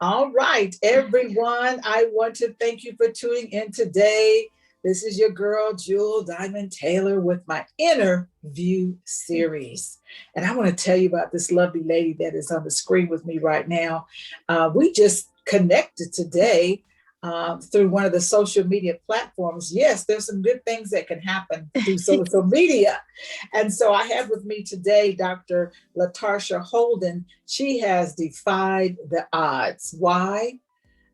All right, everyone. I want to thank you for tuning in today. This is your girl, Jewel Diamond Taylor, with my InnerView series. And I want to tell you about this lovely lady that is on the screen with me right now. We just connected today through one of the social media platforms. Yes, there's some good things that can happen through social media. And so I have with me today Dr. LaTarsha Holden. She has defied the odds. Why?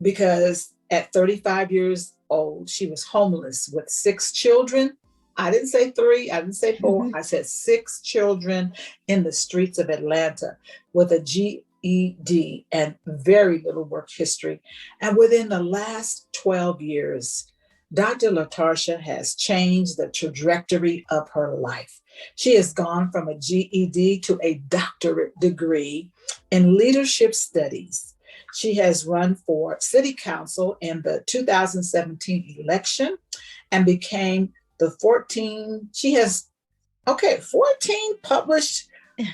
Because at 35 years old, she was homeless with 6 children. I didn't say 3, I didn't say 4, I said 6 children in the streets of Atlanta with a GED and very little work history. And within the last 12 years, Dr. LaTarsha has changed the trajectory of her life. She has gone from a GED to a doctorate degree in leadership studies. She has run for city council in the 2017 election and became the 14 published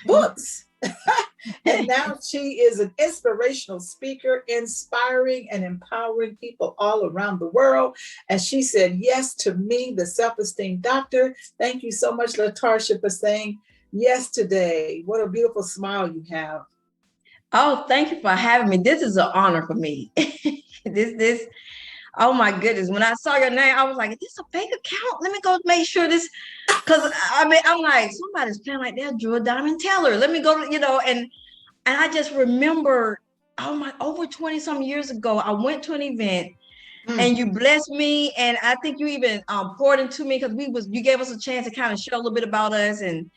books. And now she is an inspirational speaker, inspiring and empowering people all around the world. And she said yes to me, the self-esteem doctor. Thank you so much, LaTarsha, for saying yes today. What a beautiful smile you have. Oh, thank you for having me. This is an honor for me. this, oh my goodness. When I saw your name, I was like, is this a fake account? Let me go make sure this, because I'm like, somebody's playing like that, Drew Diamond Taylor. Let me go, and I just remember, over 20 some years ago, I went to an event and you blessed me. And I think you even poured into me because you gave us a chance to kind of share a little bit about us and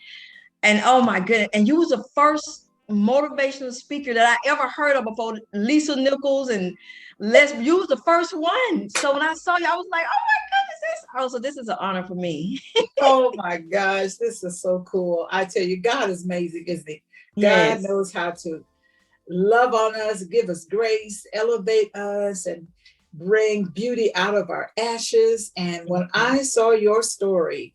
oh my goodness. And you was the first motivational speaker that I ever heard of before Lisa Nichols and you was the first one. So when I saw you, I was like, oh my goodness, so this is an honor for me. Oh my gosh, this is so cool. I tell you, God is amazing, isn't he? Yes. God knows how to love on us, give us grace, elevate us, and bring beauty out of our ashes. And when I saw your story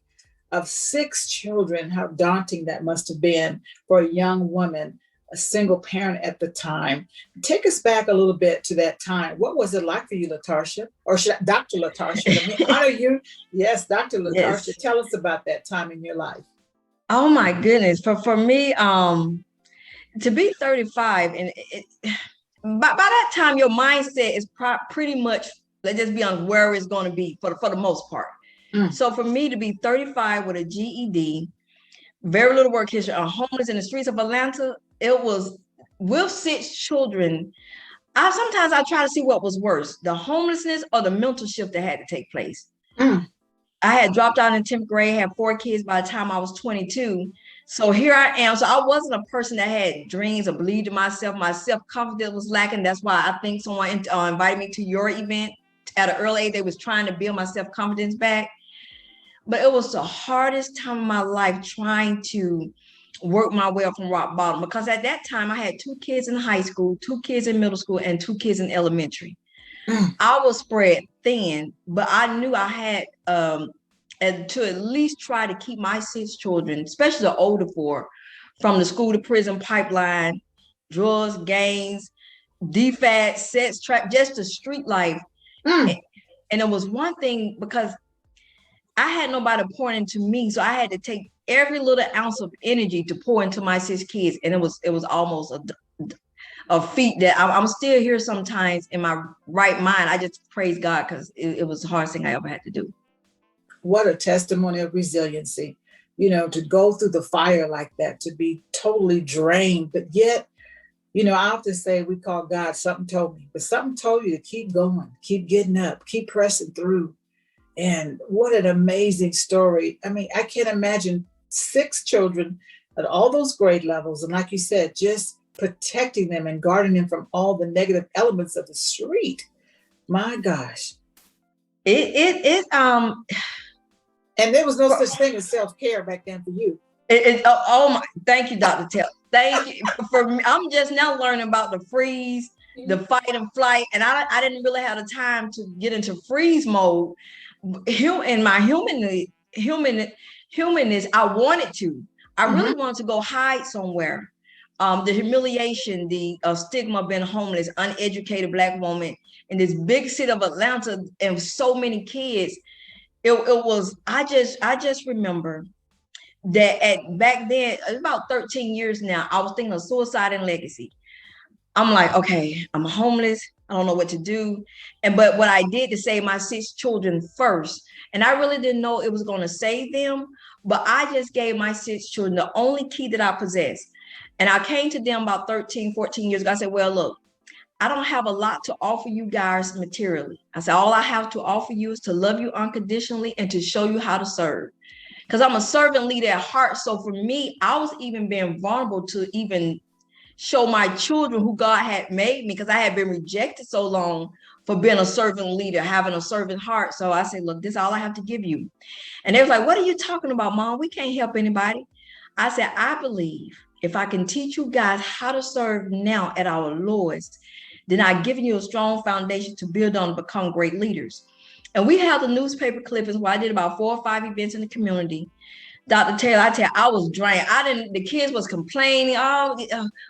of 6 children, how daunting that must have been for a young woman, a single parent at the time. Take us back a little bit to that time. What was it like for you, LaTarsha? Or Dr. LaTarsha? Let me honor you. Yes, Dr. LaTarsha. Yes. Tell us about that time in your life. Oh my goodness. For me, to be 35, and by that time, your mindset is pretty much, let's just be on where it's going to be for the most part. So for me to be 35 with a GED, very little work history, homeless in the streets of Atlanta, it was with 6 children. Sometimes I try to see what was worse, the homelessness or the mental shift that had to take place. I had dropped out in 10th grade, had 4 kids by the time I was 22. So here I am. So I wasn't a person that had dreams or believed in myself. My self-confidence was lacking. That's why I think someone invited me to your event at an early age. They was trying to build my self-confidence back. But it was the hardest time of my life trying to work my way up from rock bottom, because at that time I had 2 kids in high school, 2 kids in middle school, and 2 kids in elementary. I was spread thin, but I knew I had to at least try to keep my 6 children, especially the older 4, from the school to prison pipeline, drugs, gangs, defied, sex, trap, just the street life. And it was one thing because I had nobody pouring into me, so I had to take every little ounce of energy to pour into my 6 kids, and it was almost a feat that I'm still here sometimes in my right mind. I just praise God because it was the hardest thing I ever had to do. What a testimony of resiliency, to go through the fire like that, to be totally drained, but yet, I often say we call God, something told me, but something told you to keep going, keep getting up, keep pressing through. And what an amazing story. I mean, I can't imagine 6 children at all those grade levels. And like you said, just protecting them and guarding them from all the negative elements of the street. My gosh. And there was no such thing as self-care back then for you. Thank you, Dr. Taylor. Thank you. For me, I'm just now learning about the freeze, the fight and flight. And I didn't really have the time to get into freeze mode. In my humanness, I wanted to. I really wanted to go hide somewhere. the humiliation, the stigma of being homeless, uneducated Black woman in this big city of Atlanta, and so many kids. It was, I just remember that back then, about 13 years now, I was thinking of suicide and legacy. I'm like, okay, I'm homeless. I don't know what to do. But what I did to save my 6 children first, and I really didn't know it was going to save them, but I just gave my 6 children the only key that I possessed. And I came to them about 13, 14 years ago. I said, well, look, I don't have a lot to offer you guys materially. I said, all I have to offer you is to love you unconditionally and to show you how to serve. Because I'm a servant leader at heart. So for me, I was even being vulnerable to even show my children who God had made me, because I had been rejected so long for being a servant leader, having a servant heart. So I said, look, this is all I have to give you. And they was like, what are you talking about, Mom? We can't help anybody. I said, I believe if I can teach you guys how to serve now at our lowest, then I've given you a strong foundation to build on and become great leaders. And we have the newspaper clippings where I did about 4 or 5 events in the community. Dr. Taylor, I tell you, I was drained. The kids was complaining,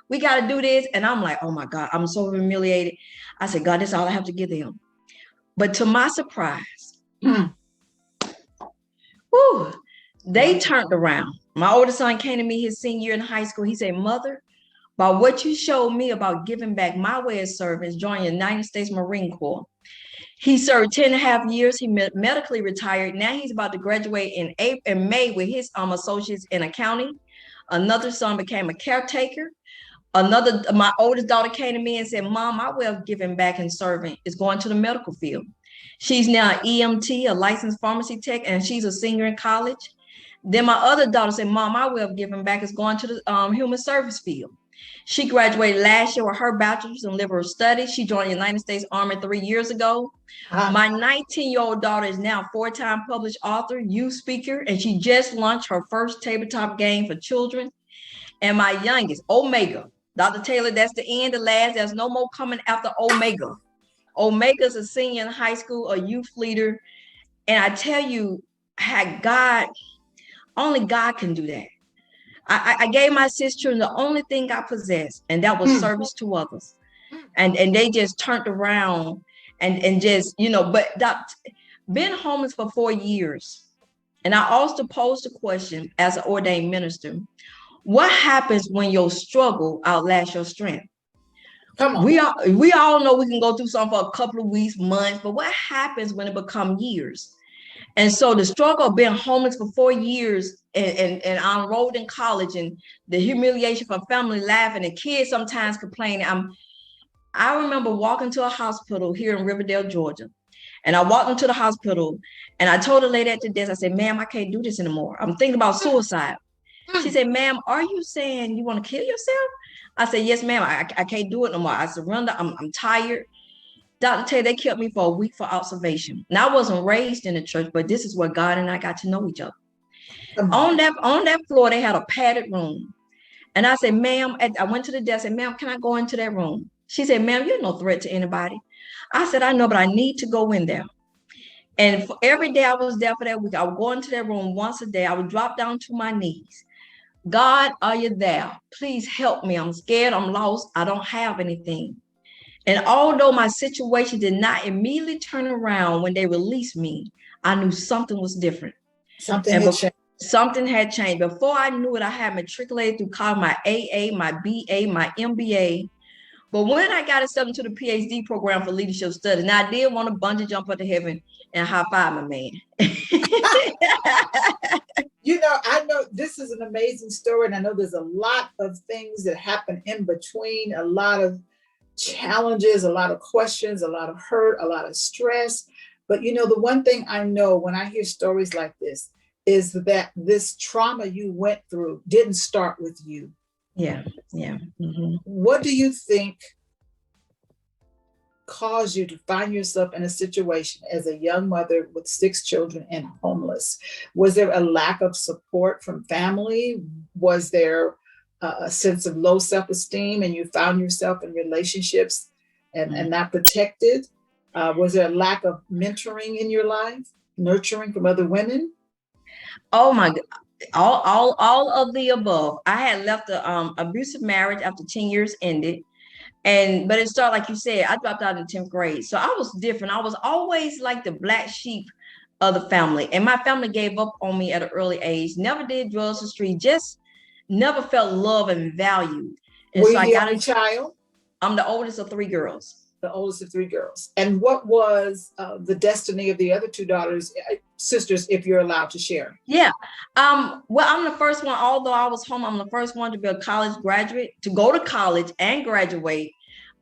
we got to do this. And I'm like, oh my God, I'm so humiliated. I said, God, that's all I have to give them. But to my surprise, they turned around. My oldest son came to me his senior year in high school. He said, Mother, by what you showed me about giving back my way of service, joining the United States Marine Corps. He served 10 and a half years. He medically retired. Now he's about to graduate in May with his associates in accounting. Another son became a caretaker. My oldest daughter came to me and said, Mom, my way of giving back and serving is going to the medical field. She's now an EMT, a licensed pharmacy tech, and she's a senior in college. Then my other daughter said, Mom, my way of giving back is going to the human service field. She graduated last year with her bachelor's in liberal studies. She joined the United States Army 3 years ago. My 19-year-old daughter is now a 4-time published author, youth speaker, and she just launched her first tabletop game for children. And my youngest, Omega, Dr. Taylor, that's the end, the last. There's no more coming after Omega. Omega's a senior in high school, a youth leader. And I tell you, only God can do that. I gave my 6 children the only thing I possessed, and that was service to others. And they just turned around and just, but been homeless for 4 years. And I also posed a question as an ordained minister. What happens when your struggle outlasts your strength? Come on. We all know we can go through something for a couple of weeks, months, but what happens when it becomes years? And so the struggle of being homeless for 4 years and I enrolled in college, and the humiliation from family laughing and kids sometimes complaining. I remember walking to a hospital here in Riverdale, Georgia. And I walked into the hospital and I told the lady at the desk, I said, ma'am, I can't do this anymore. I'm thinking about suicide. She said, ma'am, are you saying you want to kill yourself? I said, yes, ma'am, I can't do it no more. I surrender. I'm tired. Dr. Taylor, they kept me for a week for observation. And I wasn't raised in the church, but this is where God and I got to know each other. On that floor, they had a padded room. And I said, ma'am, I went to the desk and ma'am, can I go into that room? She said, ma'am, you're no threat to anybody. I said, I know, but I need to go in there. And for every day I was there for that week, I would go into that room once a day. I would drop down to my knees. God, are you there? Please help me. I'm scared. I'm lost. I don't have anything. And although my situation did not immediately turn around when they released me, I knew something was different. Something had changed. Before I knew it, I had matriculated through college, my AA, my BA, my MBA. But when I got accepted to the PhD program for leadership studies, now I did want to bungee jump up to heaven and high five my man. I know this is an amazing story, and I know there's a lot of things that happen in between, a lot of challenges, a lot of questions, a lot of hurt, a lot of stress. But the one thing I know when I hear stories like this is that this trauma you went through didn't start with you. Yeah. Mm-hmm. What do you think caused you to find yourself in a situation as a young mother with 6 children and homeless? Was there a lack of support from family? Was there a sense of low self-esteem and you found yourself in relationships and not protected? Was there a lack of mentoring in your life, nurturing from other women? Oh my God. All of the above. I had left a abusive marriage after 10 years ended. But it started, like you said, I dropped out in 10th grade. So I was different. I was always like the black sheep of the family. And my family gave up on me at an early age, never did drugs or street, just never felt love and valued. And Were so you I the got only into, child? I'm the oldest of three girls. The oldest of three girls. And what was the destiny of the other two daughters, sisters, if you're allowed to share? Yeah. Well, I'm the first one, although I was home, I'm the first one to be a college graduate, to go to college and graduate.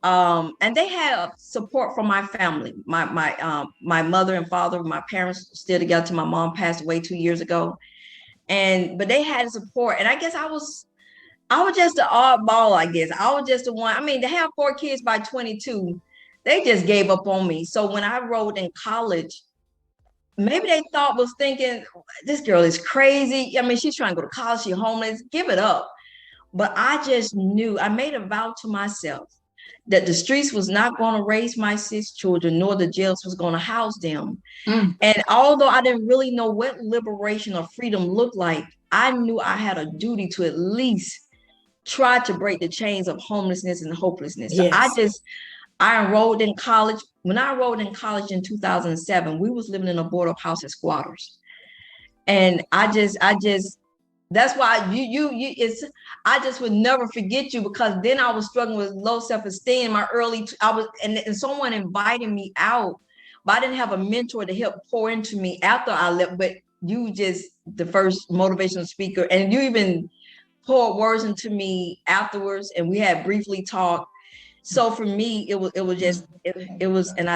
And they had support from my family. My mother and father, my parents still together till my mom passed away 2 years ago. But they had support. And I guess I was just the oddball, I guess. I was just the one. I mean, to have 4 kids by 22, they just gave up on me. So when I enrolled in college, maybe they was thinking, this girl is crazy. I mean, she's trying to go to college, she's homeless, give it up. But I just knew, I made a vow to myself that the streets was not going to raise my 6 children, nor the jails was going to house them. And although I didn't really know what liberation or freedom looked like, I knew I had a duty to at least try to break the chains of homelessness and hopelessness. So Yes. I enrolled in college. When I enrolled in college in 2007, we was living in a boarding house as squatters. And that's why I just would never forget you, because then I was struggling with low self-esteem. And someone invited me out, but I didn't have a mentor to help pour into me after I left. But you just the first motivational speaker, and you even poured words into me afterwards, and we had briefly talked. So for me, it was, and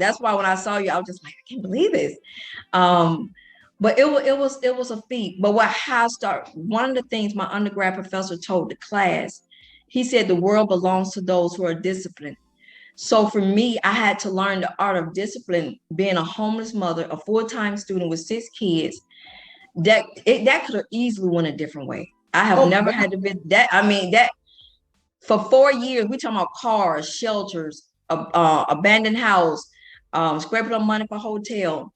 that's why when I saw you, I was just like, I can't believe this. But it was a feat. But one of the things my undergrad professor told the class, he said the world belongs to those who are disciplined. So for me, I had to learn the art of discipline, being a homeless mother, a full-time student with 6 kids. That could have easily went a different way. I have never had to be that. I mean, that for 4 years, we talking about cars, shelters, abandoned house, scraping up money for hotel.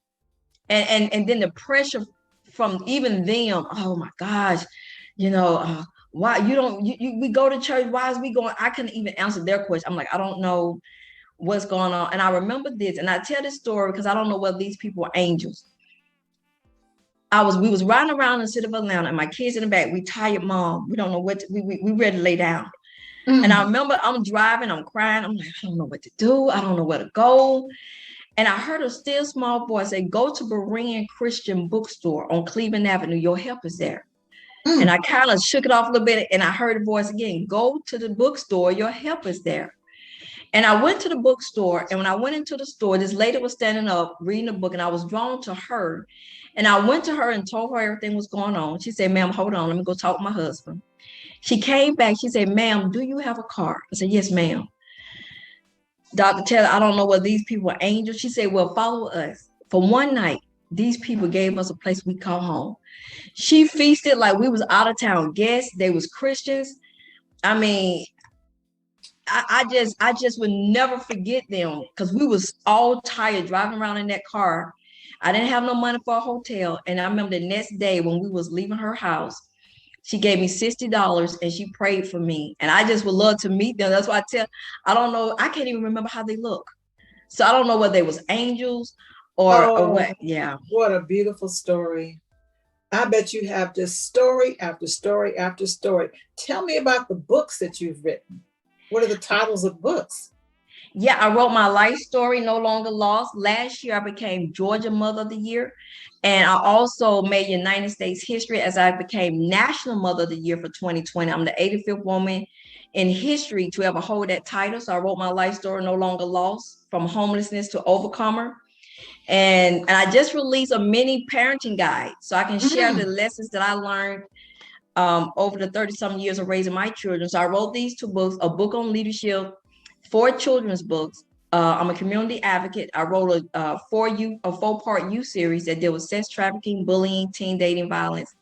And then the pressure from even them, oh my gosh, why you don't we go to church, why is we going? I couldn't even answer their question. I'm like, I don't know what's going on. And I remember this, and I tell this story because I don't know whether these people are angels. We was riding around in the city of Atlanta, and my kids in the back, we tired, mom, we don't know what we ready to lay down. And I remember I'm driving, I'm crying, I'm like, I don't know what to do, I don't know where to go. And I heard a still small voice say, go to Berean Christian Bookstore on Cleveland Avenue. Your help is there. And I kind of shook it off a little bit, and I heard the voice again, go to the bookstore. Your help is there. And I went to the bookstore. And when I went into the store, this lady was standing up reading a book, and I was drawn to her. And I went to her and told her everything was going on. She said, ma'am, hold on. Let me go talk to my husband. She came back. She said, ma'am, do you have a car? I said, yes, ma'am. Dr. Taylor, I don't know whether these people are angels. She said, well, follow us. For one night, these people gave us a place we call home. She feasted like we was out of town guests. They was Christians. I mean, I just would never forget them, because we was all tired driving around in that car. I didn't have no money for a hotel. And I remember the next day when we was leaving her house, she gave me $60 and she prayed for me. And I just would love to meet them. That's why I don't know. I can't even remember how they look. So I don't know whether they was angels or what. Yeah. What a beautiful story. I bet you have just story after story after story. Tell me about the books that you've written. What are the titles of books? Yeah, I wrote my life story, No Longer Lost. Last year, I became Georgia Mother of the Year. And I also made United States history as I became National Mother of the Year for 2020. I'm the 85th woman in history to ever hold that title. So I wrote my life story, No Longer Lost, from homelessness to overcomer. And I just released a mini parenting guide so I can share the lessons that I learned over the 30-some years of raising my children. So I wrote these 2 books, a book on leadership, 4 children's books. I'm a community advocate. I wrote a 4-part youth series that deal with sex trafficking, bullying, teen dating violence,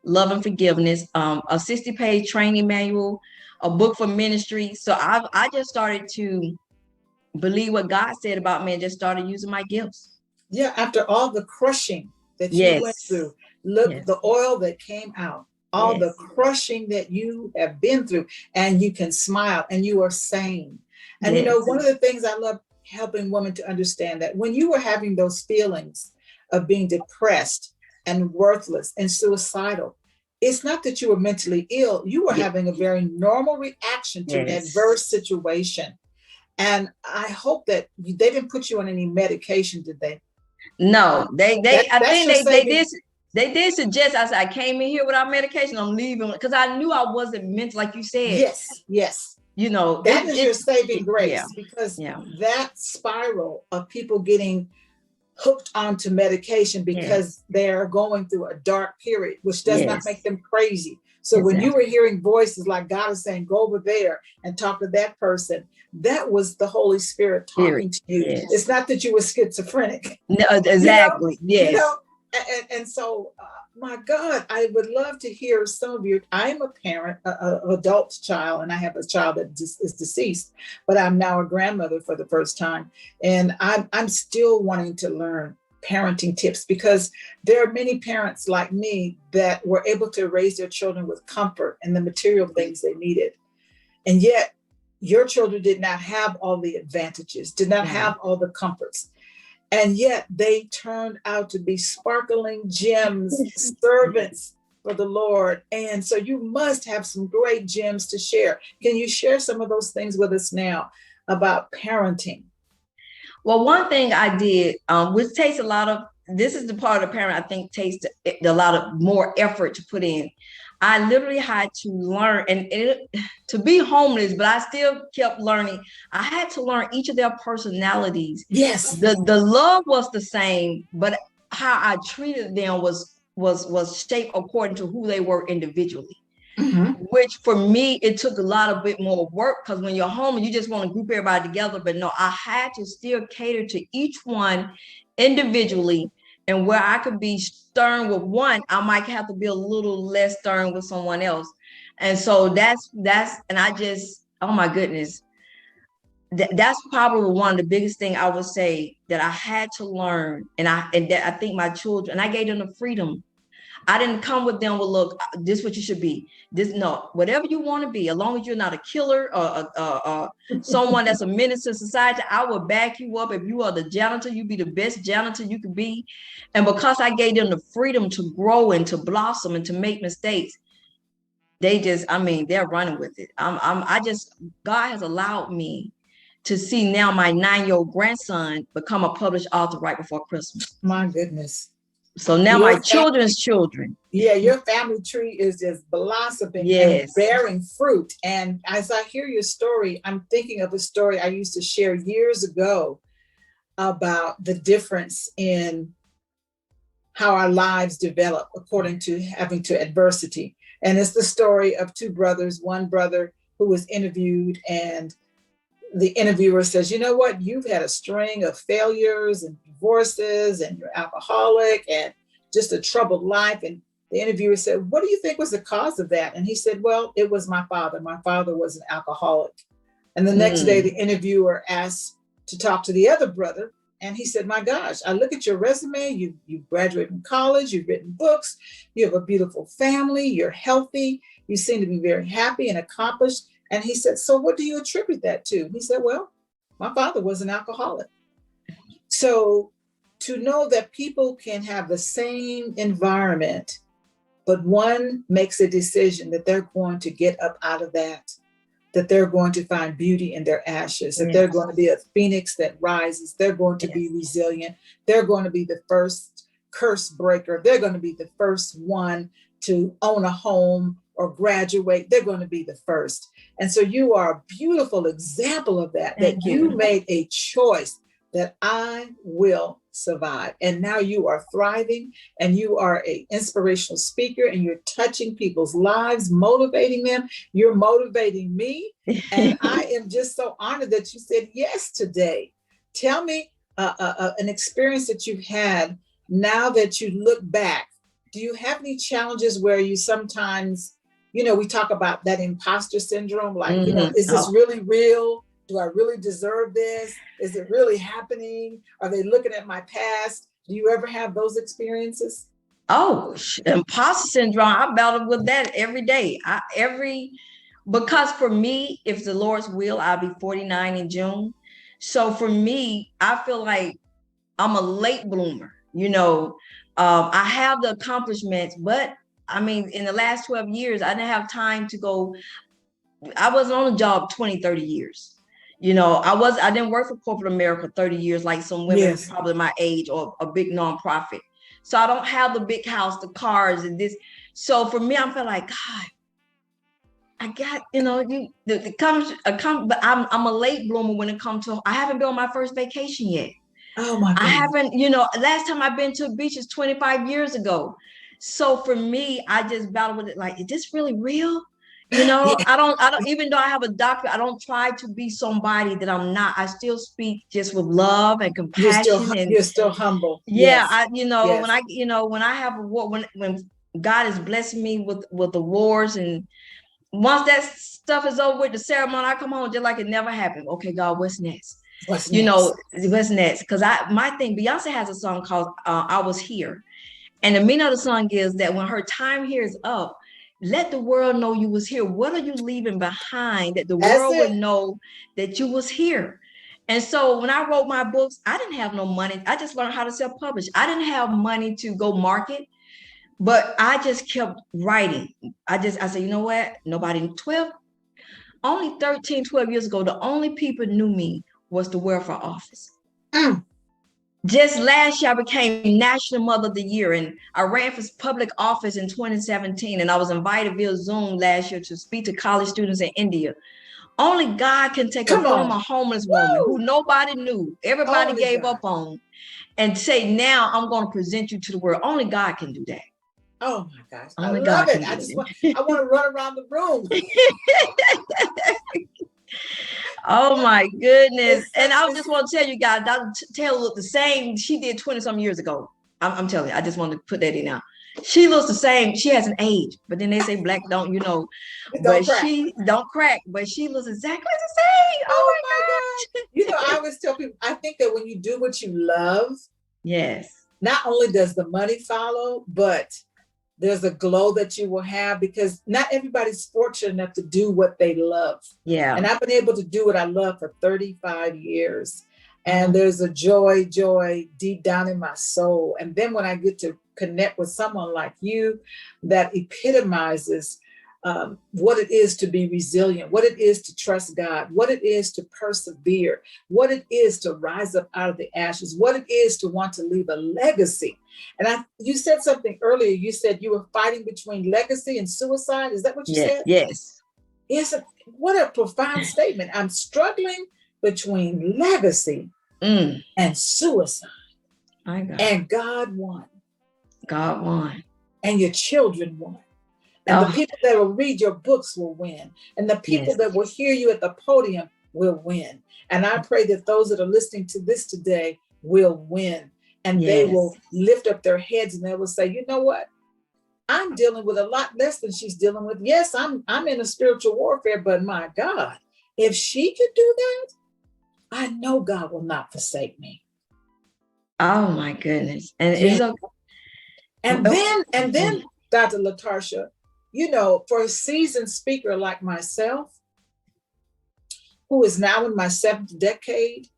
love and forgiveness, a 60-page training manual, a book for ministry. So I just started to believe what God said about me and just started using my gifts. Yeah, after all the crushing that you went through, Look, Yes. the oil that came out, all the crushing that you have been through, and you can smile and you are sane. And one of the things I love helping women to understand, that when you were having those feelings of being depressed and worthless and suicidal, it's not that you were mentally ill. You were having a very normal reaction to an adverse situation. And I hope that they didn't put you on any medication, did they? No, I think they did suggest. I said, I came in here without medication. I'm leaving because I knew I wasn't meant, like you said. Yes. That is your saving grace, because that spiral of people getting hooked onto medication because they're going through a dark period, which does not make them crazy. So when you were hearing voices like God is saying, go over there and talk to that person, that was the Holy Spirit talking to you. It's not that you were schizophrenic. No, exactly. And so, my God, I would love to hear some of you. I'm a parent, an adult child, and I have a child that is deceased, but I'm now a grandmother for the first time. And I'm still wanting to learn parenting tips, because there are many parents like me that were able to raise their children with comfort and the material things they needed. And yet your children did not have all the advantages, did not have all the comforts. And yet they turned out to be sparkling gems, servants for the Lord. And so you must have some great gems to share. Can you share some of those things with us now about parenting? Well, one thing I did, which takes this is the part of the parent I think takes a lot of more effort to put in. I literally had to learn to be homeless, but I still kept learning. I had to learn each of their personalities. Yes. The love was the same, but how I treated them was shaped according to who they were individually. Which for me, it took a lot of bit more work, because when you're home, you just want to group everybody together. But no, I had to still cater to each one individually. And where I could be stern with one, I might have to be a little less stern with someone else. And so and I just, oh my goodness, that's probably one of the biggest thing I would say that I had to learn. And that I think my children, and I gave them the freedom. I didn't come with them with, look, this is what you should be. Whatever you want to be, as long as you're not a killer or someone that's a menace to society, I will back you up. If you are the janitor, you be the best janitor you could be. And because I gave them the freedom to grow and to blossom and to make mistakes, they're running with it. God has allowed me to see now my 9-year-old grandson become a published author right before Christmas. My goodness. So now my children's children. Yeah, your family tree is just blossoming and bearing fruit. And as I hear your story, I'm thinking of a story I used to share years ago about the difference in how our lives develop according to having to adversity. And it's the story of two brothers, one brother who was interviewed, and the interviewer says, you know what, you've had a string of failures and divorces, and you're alcoholic and just a troubled life. And the interviewer said, what do you think was the cause of that? And he said, well, it was my father. My father was an alcoholic. And the next day, the interviewer asked to talk to the other brother. And he said, my gosh, I look at your resume. You graduated from college. You've written books. You have a beautiful family. You're healthy. You seem to be very happy and accomplished. And he said, so what do you attribute that to? He said, well, my father was an alcoholic. So to know that people can have the same environment, but one makes a decision that they're going to get up out of that they're going to find beauty in their ashes, that they're going to be a phoenix that rises. They're going to be resilient. They're going to be the first curse breaker. They're going to be the first one to own a home or graduate. They're going to be the first. And so you are a beautiful example of that, that you made a choice that I will survive. And now you are thriving, and you are an inspirational speaker, and you're touching people's lives, motivating them. You're motivating me. And I am just so honored that you said yes today. Tell me an experience that you've had now that you look back. Do you have any challenges where you sometimes, we talk about that impostor syndrome, like, is this really real? Do I really deserve this? Is it really happening? Are they looking at my past? Do you ever have those experiences? Oh, imposter syndrome. I battle with that every day. Because for me, if the Lord's will, I'll be 49 in June. So for me, I feel like I'm a late bloomer. I have the accomplishments, but I mean, in the last 12 years, I didn't have time to go. I wasn't on a job 20, 30 years. I didn't work for corporate America 30 years like some women Yes. probably my age, or a big nonprofit. So I don't have the big house, the cars, and this. So for me, I feel like, God, I got, but I'm a late bloomer when it comes to, I haven't been on my first vacation yet. Oh my I God. haven't, last time I've been to a beach is 25 years ago. So for me, I just battle with it. Like, is this really real? Yeah. I don't, even though I have a doctor, I don't try to be somebody that I'm not. I still speak just with love and compassion. And You're still humble. yeah, Yes. Yes. when I have a war, when God is blessing me with awards, and once that stuff is over with, the ceremony, I come home just like it never happened. Okay, God, what's next? What's next? What's next? Because my thing, Beyonce has a song called I Was Here. And the meaning of the song is that when her time here is up, let the world know you was here. What are you leaving behind that the That's world would it. know that you was here? And so when I wrote my books, I didn't have no money. I just learned how to self-publish. I didn't have money to go market, but I just kept writing. I said, you know what? Only 13, 12 years ago, the only people knew me was the welfare office. Mm. Just last year, I became National Mother of the Year, and I ran for public office in 2017, and I was invited via Zoom last year to speak to college students in India. Only God can take a Come former on. homeless woman who Woo! nobody knew, everybody Only gave God. up on, and say, now I'm going to present you to the world. Only God can do that. Oh my gosh. I Only love God it. can do I want to run around the room. it. Oh my goodness. It's And such I it's just want to tell you guys, Dr. Taylor looked the same. She did 20 some years ago. I'm telling you, I just want to put that in now. She looks the same. She has an age, but then they say black don't, don't but crack. she don't crack, but she looks exactly the same. Oh Oh my my God. I always tell people, I think that when you do what you love, yes. not only does the money follow, but there's a glow that you will have, because not everybody's fortunate enough to do what they love. Yeah. And I've been able to do what I love for 35 years. And there's a joy deep down in my soul. And then when I get to connect with someone like you that epitomizes what it is to be resilient, what it is to trust God, what it is to persevere, what it is to rise up out of the ashes, what it is to want to leave a legacy. And you said something earlier. You said you were fighting between legacy and suicide. Is that what you said? Yes. Yes. What a profound statement. I'm struggling between legacy and suicide. My God. And God won. God won. And your children won. And the people that will read your books will win. And the people that will hear you at the podium will win. And I pray that those that are listening to this today will win. And they will lift up their heads and they will say, you know what? I'm dealing with a lot less than she's dealing with. Yes, I'm in a spiritual warfare, but my God, if she could do that, I know God will not forsake me. Oh my goodness. And yeah. it's okay. And then Dr. LaTarsha, for a seasoned speaker like myself, who is now in my 7th decade,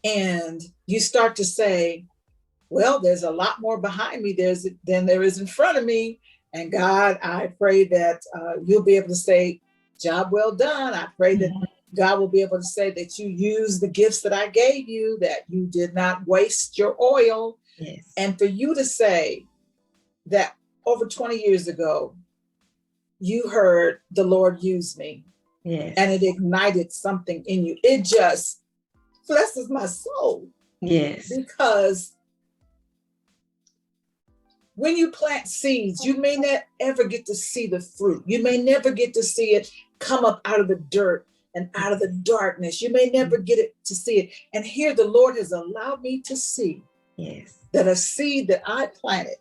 and you start to say, well, there's a lot more behind me than there is in front of me. And God, I pray that you'll be able to say, job well done. I pray that God will be able to say that you use the gifts that I gave you, that you did not waste your oil. Yes. And for you to say that over 20 years ago, you heard the Lord use me. Yes. And it ignited something in you. It just blesses my soul. Yes. Because when you plant seeds, you may not ever get to see the fruit. You may never get to see it come up out of the dirt and out of the darkness. You may never get it to see it. And here the Lord has allowed me to see that a seed that I planted,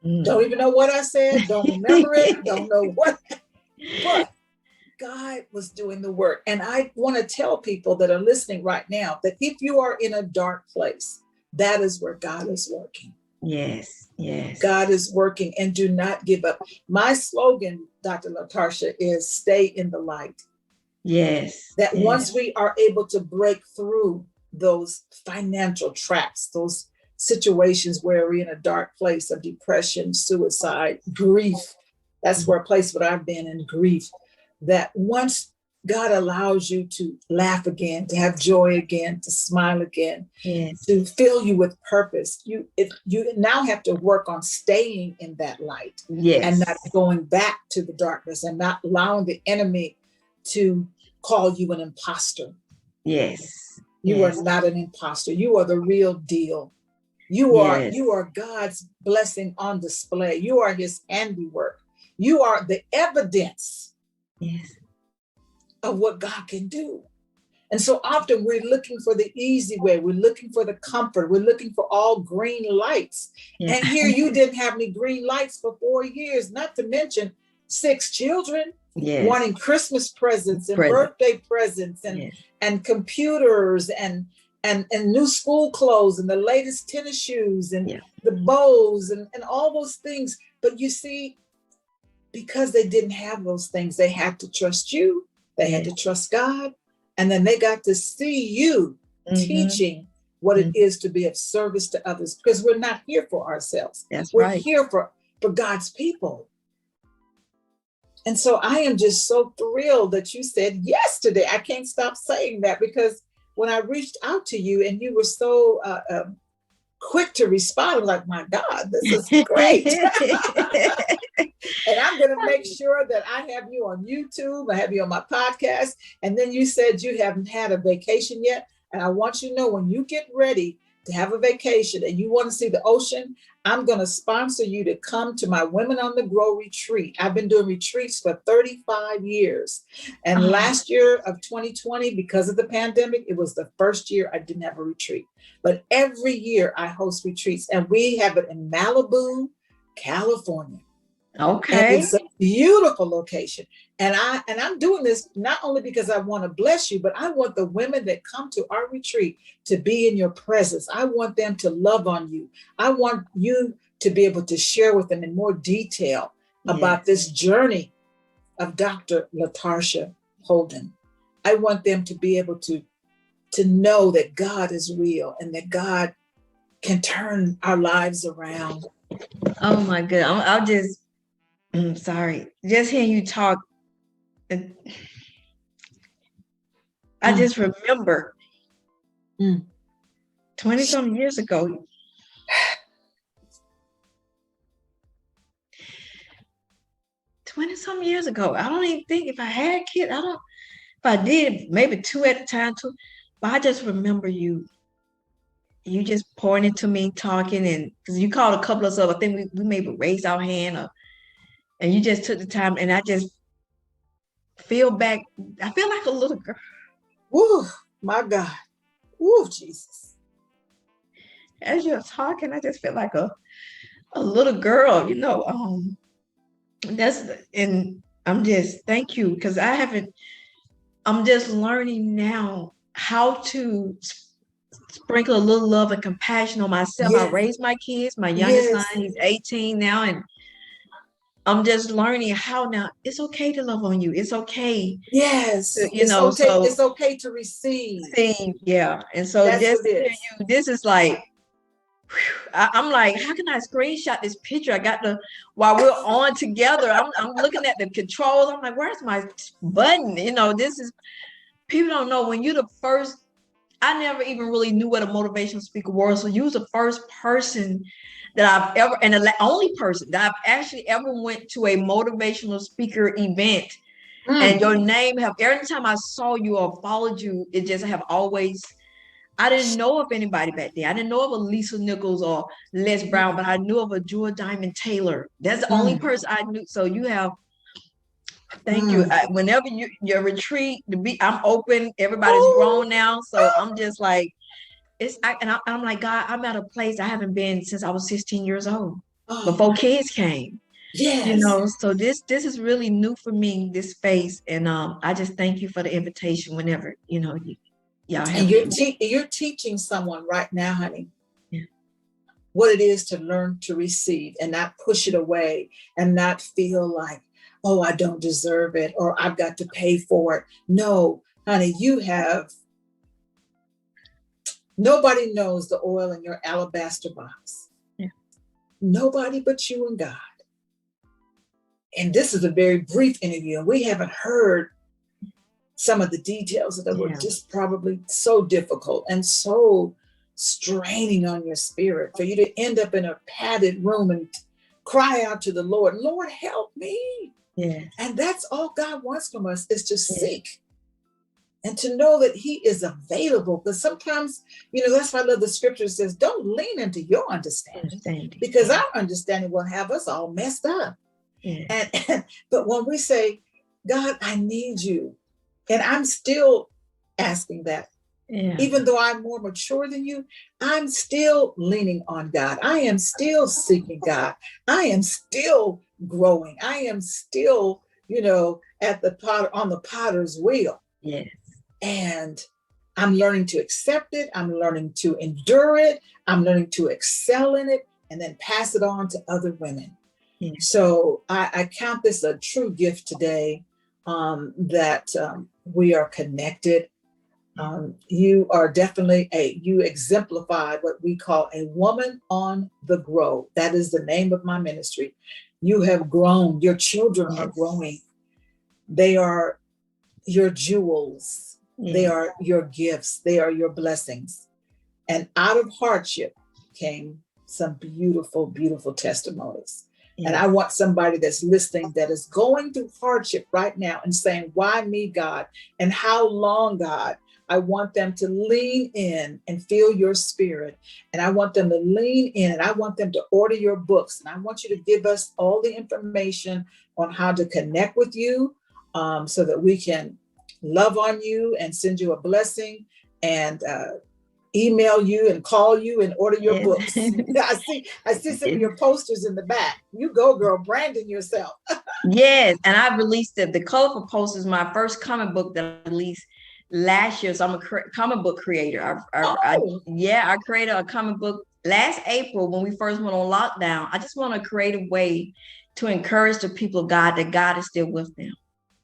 don't even know what I said, don't remember it, don't know what, but God was doing the work. And I want to tell people that are listening right now that if you are in a dark place, that is where God is working. Yes. Yes. God is working, and do not give up. My slogan, Dr. LaTarsha, is stay in the light. Yes. That Yes. once we are able to break through those financial traps, those situations where we're in a dark place of depression, suicide, grief, that's where a place where I've been in grief, that once God allows you to laugh again, to have joy again, to smile again, Yes. to fill you with purpose, you now have to work on staying in that light. Yes. And not going back to the darkness, and not allowing the enemy to call you an imposter. Yes. You are not an imposter. You are the real deal. You are God's blessing on display. You are his handiwork. You are the evidence of what God can do. And so often we're looking for the easy way. We're looking for the comfort. We're looking for all green lights. Yeah. And here you didn't have any green lights for 4 years, not to mention 6 children, wanting Christmas presents and birthday presents and computers and new school clothes and the latest tennis shoes and the bows and all those things. But you see, because they didn't have those things, they had to trust you. They had to trust God. And then they got to see you teaching what it is to be of service to others, because we're not here for ourselves. We're here for God's people. And so I am just so thrilled that you said yes today. I can't stop saying that, because when I reached out to you and you were so quick to respond, I'm like, my God, this is great. And I'm going to make sure that I have you on YouTube. I have you on my podcast. And then you said you haven't had a vacation yet. And I want you to know, when you get ready to have a vacation and you want to see the ocean, I'm going to sponsor you to come to my Women on the Grow retreat. I've been doing retreats for 35 years. And last year of 2020, because of the pandemic, it was the first year I didn't have a retreat. But every year I host retreats, and we have it in Malibu, California. Okay. And it's a beautiful location. And I'm doing this not only because I want to bless you, but I want the women that come to our retreat to be in your presence. I want them to love on you. I want you to be able to share with them in more detail about this journey of Dr. LaTarsha Holden. I want them to be able to know that God is real and that God can turn our lives around. Oh my God. I'm sorry. Just hearing you talk, I just remember 20-some years ago. 20-some years ago. I don't even think if I had kids. If I did, maybe 2 at the time too. But I just remember you just pointing to me, talking, and because you called a couple of us up, I think we maybe raised our hand, and you just took the time, and I just feel back. I feel like a little girl. Woo, my God. Woo, Jesus. As you're talking, I just feel like a little girl, and I'm just, thank you, because I'm just learning now how to sprinkle a little love and compassion on myself. I raised my kids, my youngest son, he's 18 now, and I'm just learning how now it's okay to love on you. It's okay. Yes. It's okay to receive. Yeah. And so just to hear you, this is like, I'm like, how can I screenshot this picture? I got while we're on together, I'm looking at the controls. I'm like, where's my button? This is, people don't know, when you're the first, I never even really knew what a motivational speaker was. So you was the first person that I've ever, and the only person that I've actually ever went to a motivational speaker event. And your name every time I saw you or followed you, it just have always, I didn't know of anybody back then. I didn't know of a Lisa Nichols or Les Brown, but I knew of a Jewel Diamond Taylor. That's the only person I knew. So you have, thank you. Whenever your retreat, I'm open. Everybody's grown now. So I'm just like, I'm like, God, I'm at a place I haven't been since I was 16 years old, before kids came. Yes. So this is really new for me, this space. And I just thank you for the invitation whenever, y'all have. And you're teaching someone right now, honey. Yeah. what it is to learn to receive and not push it away and not feel like, oh, I don't deserve it or I've got to pay for it. No, honey, nobody knows the oil in your alabaster box. Yeah. Nobody but you and God. And this is a very brief interview, and we haven't heard some of the details that were just probably so difficult and so straining on your spirit for you to end up in a padded room and cry out to the Lord, Lord, help me. Yeah. And that's all God wants from us, is to seek and to know that he is available. Because sometimes, that's why I love the scripture says, don't lean into your understanding. Because our understanding will have us all messed up. Yeah. But when we say, God, I need you, and I'm still asking that, even though I'm more mature than you, I'm still leaning on God. I am still seeking God. I am still growing. I am still, at on the potter's wheel. Yes. And I'm learning to accept it. I'm learning to endure it. I'm learning to excel in it and then pass it on to other women. Yeah. So I count this a true gift today, that we are connected. You are definitely you exemplified what we call a woman on the grow. That is the name of my ministry. You have grown. Your children are growing. They are your jewels. They are your gifts. They are your blessings. And out of hardship came some beautiful, beautiful testimonies. And I want somebody that's listening that is going through hardship right now and saying, why me, God? And how long, God? I want them to lean in and feel your spirit. And I want them to lean in, and I want them to order your books. And I want you to give us all the information on how to connect with you, so that we can love on you and send you a blessing, and email you and call you and order your books. I see some of your posters in the back. You go, girl, branding yourself. Yes, and I released the colorful posters, my first comic book that I released last year. So I'm a comic book creator. I created a comic book last April when we first went on lockdown. I just want to create a way to encourage the people of God that God is still with them.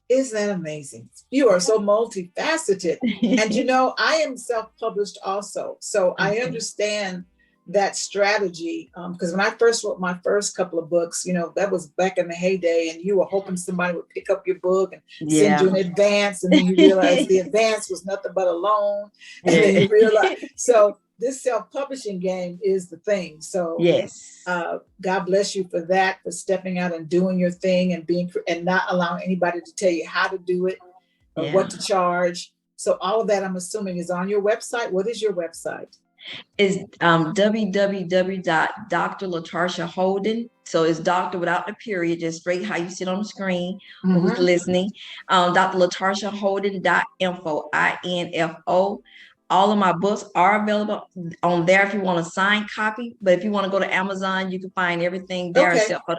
Isn't that amazing? You are so multifaceted. And I am self-published also. So I understand that strategy. Because when I first wrote my first couple of books, that was back in the heyday, and you were hoping somebody would pick up your book and send you an advance. And then you realize the advance was nothing but a loan. And then you realize, so this self-publishing game is the thing. So yes, God bless you for that, for stepping out and doing your thing and not allowing anybody to tell you how to do it or what to charge. So all of that, I'm assuming, is on your website. What is your website? Is www.Dr LaTarsha Holden. So it's doctor without the period, just straight how you sit on the screen. Who's listening? Dr LaTarsha Holden.info, INFO. All of my books are available on there if you want a signed copy. But if you want to go to Amazon, you can find everything there except for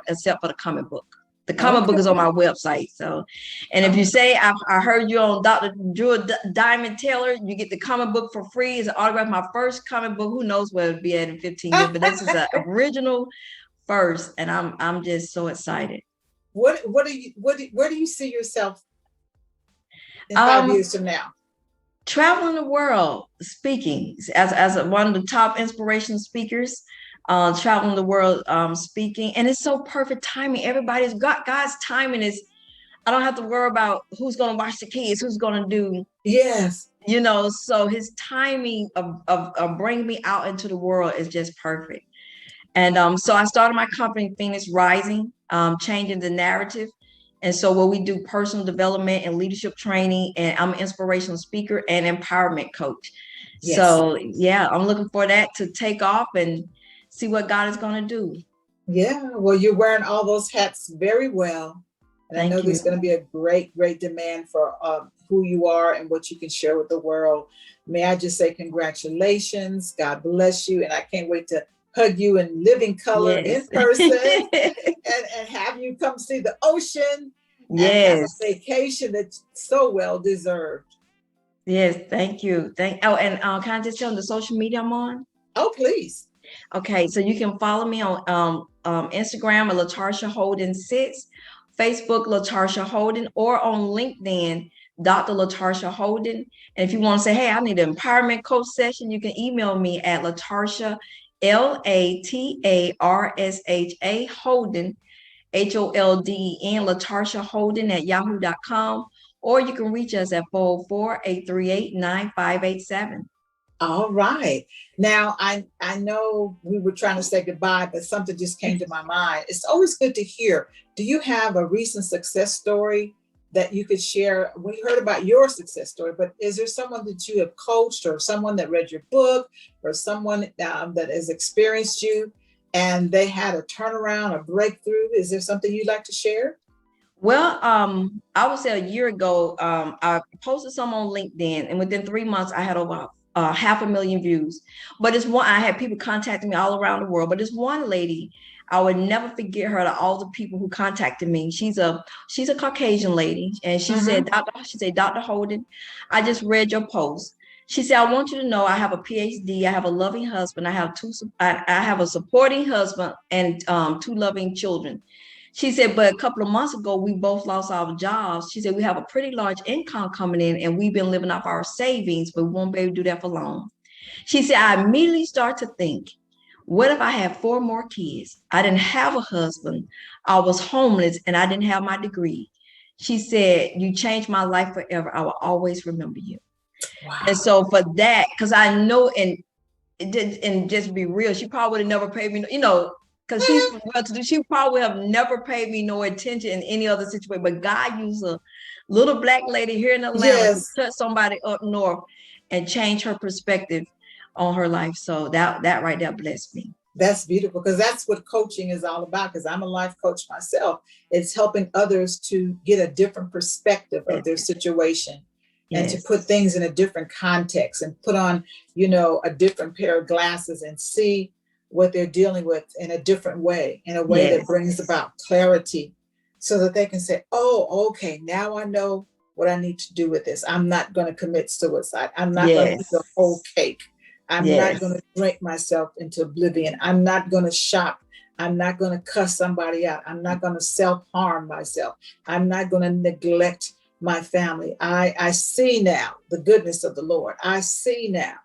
the comic book. The comic book is on my website. So, and if you say, I heard you on Dr. Jewel Diamond Taylor, you get the comic book for free. It's an autograph. My first comic book, who knows where it'll be at in 15 years, but this is an original first. And I'm just so excited. Where do you see yourself in 5 years from now? Traveling the world, speaking as one of the top inspirational speakers, traveling the world, speaking. And it's so perfect timing. Everybody's got God's timing is, I don't have to worry about who's going to watch the kids, who's going to do. Yes. So his timing of bringing me out into the world is just perfect. And so I started my company, Phoenix Rising, changing the narrative. And so what we do, personal development and leadership training, and I'm an inspirational speaker and empowerment coach. Yes. So I'm looking for that to take off and see what God is going to do. Yeah, well, you're wearing all those hats very well. And I know there's going to be a great, great demand for who you are and what you can share with the world. May I just say congratulations. God bless you. And I can't wait to hug you in living color in person and have you come see the ocean and have a vacation that's so well deserved. Yes, thank you. And can I just tell them the social media I'm on? Oh, please. Okay, so you can follow me on Instagram at LaTarsha Holden 6, Facebook LaTarsha Holden, or on LinkedIn, Dr. LaTarsha Holden. And if you want to say, hey, I need an empowerment coach session, you can email me at LaTarsha, LaTarsha Holden, HOLDEN, LaTarsha Holden at yahoo.com, or you can reach us at 404-838-9587. All right. Now, I know we were trying to say goodbye, but something just came to my mind. It's always good to hear. Do you have a recent success story that you could share? We heard about your success story, but is there someone that you have coached, or someone that read your book, or someone that has experienced you and they had a turnaround, a breakthrough? Is there something you'd like to share? Well, I would say a year ago, I posted some on LinkedIn, and within 3 months, I had over 500,000 views. But it's one, I had people contacting me all around the world. But it's one lady, I would never forget her. To all the people who contacted me, she's a Caucasian lady, and she said, Dr. Holden, I just read your post. She said, I want you to know I have a PhD. I have a loving husband. I have a supporting husband and 2 loving children. She said, but a couple of months ago, we both lost our jobs. She said, we have a pretty large income coming in, and we've been living off our savings, but we won't be able to do that for long. She said, I immediately start to think, what if I had 4 more kids? I didn't have a husband. I was homeless, and I didn't have my degree. She said, you changed my life forever. I will always remember you. Wow. And so for that, because I know, and just be real, she probably would have never paid me, because she's well to do. She probably have never paid me no attention in any other situation. But God used a little black lady here in Atlanta to touch somebody up north and change her perspective on her life. So that right there blessed me. That's beautiful, because that's what coaching is all about, because I'm a life coach myself. It's helping others to get a different perspective of their situation, and to put things in a different context, and put on, a different pair of glasses, and see what they're dealing with in a different way, in a way that brings about clarity, so that they can say, oh, okay, now I know what I need to do with this. I'm not going to commit suicide. I'm not going to eat the whole cake. I'm not going to drink myself into oblivion. I'm not going to shop. I'm not going to cuss somebody out. I'm not going to self-harm myself. I'm not going to neglect my family. I see now the goodness of the Lord. I see now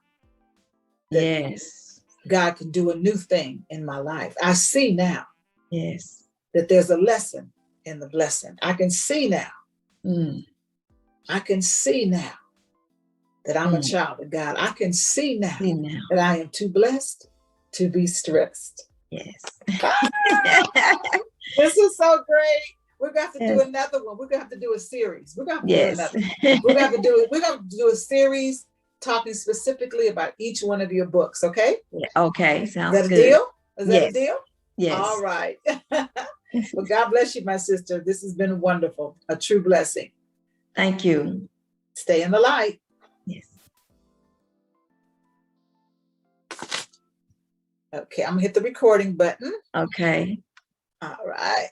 that God can do a new thing in my life. I see now that there's a lesson in the blessing. I can see now. I can see now that I'm a child of God. I can see now that I am too blessed to be stressed. Yes. This is so great. We're going to have to do another one. We're going to have to do a series. We're going to have to do another one. We're going to do a series talking specifically about each one of your books, okay? Yeah, okay, sounds good. Is that a deal? Is that a deal? Yes. All right. Well, God bless you, my sister. This has been wonderful. A true blessing. Thank you. Stay in the light. Yes. Okay, I'm going to hit the recording button. Okay. All right.